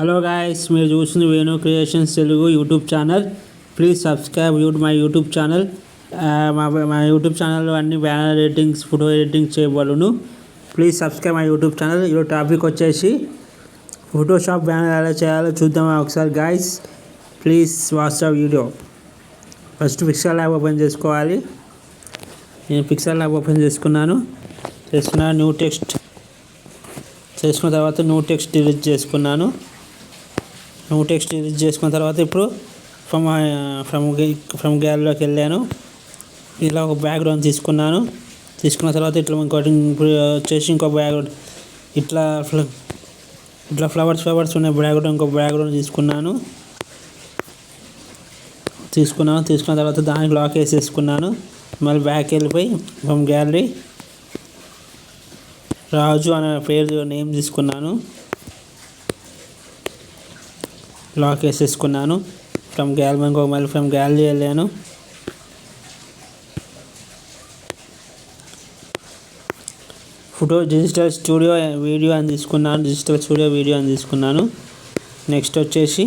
Hello guys, మీరు చూస్తుంది Venu creations Telugu YouTube channel. Please subscribe my YouTube channel. మా YouTube ఛానల్లో అన్ని బ్యానర్ ఎడిటింగ్స్, ఫోటో ఎడిటింగ్స్ చేయబడును. Please subscribe my YouTube channel. ఈరోజు టాపిక్ వచ్చేసి ఫోటోషాప్ బ్యానర్ ఎలా చేయాలో చూద్దామా ఒకసారి guys. Please watch the video. First pixel lab open చేసుకోవాలి. నేను పిక్సెల్ ల్యాబ్ ఓపెన్ చేసుకున్నాను. న్యూ టెక్స్ట్ చేసుకున్న తర్వాత న్యూ టెక్స్ట్ డిలీట్ చేసుకున్నాను. చేసుకున్న తర్వాత ఇప్పుడు ఫ్రమ్ గ్యాలరీలోకి వెళ్ళాను. ఇలా ఒక బ్యాక్గ్రౌండ్ తీసుకున్న తర్వాత ఇట్లా ఇంకోటి ఇప్పుడు వచ్చేసి ఇంకో బ్యాక్గ్రౌండ్ ఇట్లా ఫ్లవర్స్ ఉన్న బ్యాక్గ్రౌండ్ ఇంకో బ్యాక్గ్రౌండ్ తీసుకున్న తర్వాత దానికి లాక్ వేసేసుకున్నాను. మళ్ళీ బ్యాక్ వెళ్ళిపోయి ఫ్రమ్ గ్యాలరీ రాజు అనే పేరు నేమ్ తీసుకున్నాను, లాక్ వేసేసుకున్నాను. ఫ్రమ్ గ్యాలరీ వెళ్ళాను. డిజిటల్ స్టూడియో వీడియో అని తీసుకున్నాను. నెక్స్ట్ వచ్చేసి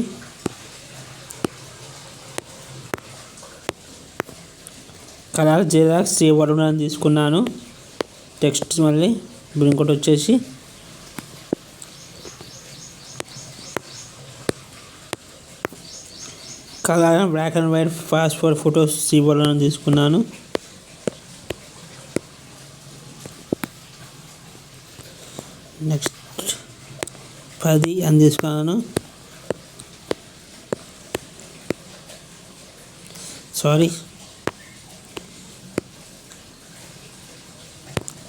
కలర్ జిరాక్స్ చేయబడును అని తీసుకున్నాను. టెక్స్ట్ మళ్ళీ ఇప్పుడు ఇంకోటి వచ్చేసి colour black and white passport photos ఇవ్వాలని తీసుకున్నాను. నెక్స్ట్ 10 అని తీసుకున్నాను.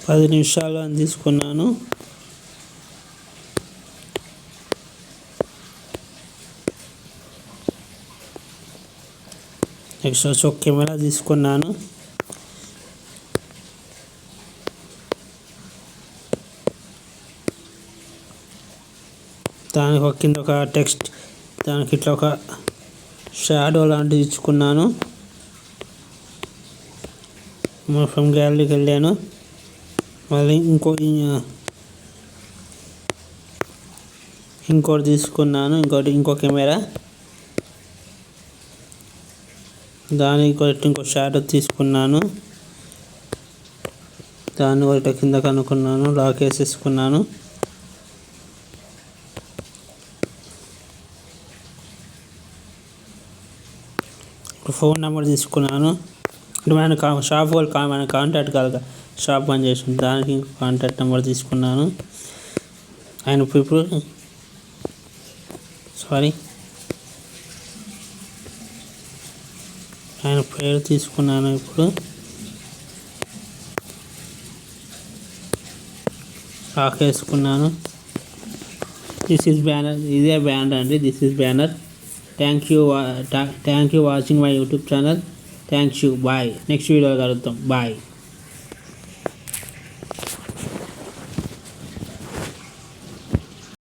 10 నిమిషాలు అని తీసుకున్నాను. నెక్స్ట్ వచ్చి ఒక కెమెరా తీసుకున్నాను. దానికి ఒక కింద ఒక టెక్స్ట్, దానికి ఇట్లా ఒక షాడో లాంటిది ఇచ్చుకున్నాను. ఫ్రమ్ గ్యాలరీకి వెళ్ళాను. మళ్ళీ ఇంకోటి తీసుకున్నాను. ఇంకో కెమెరా, దానికి ఇంకో షాడో తీసుకున్నాను. దాన్ని ఒకటి కింద కనుక్కున్నాను, లాక్ వేసేసుకున్నాను. ఫోన్ నెంబర్ తీసుకున్నాను. అంటే మన షాప్ వాళ్ళు మన కాంటాక్ట్ కాదు, షాప్ పని చేస్తుంది, దానికి కాంటాక్ట్ నెంబర్ తీసుకున్నాను. ఆయన పేరు తీసుకున్నాను. ఇప్పుడు లాక్ వేసుకున్నాను. This is banner. ఇదే బ్యానర్ అండి. This is banner. Thank you watching my YouTube channel. Thank you. Bye. Next video కలుద్దాం. బాయ్.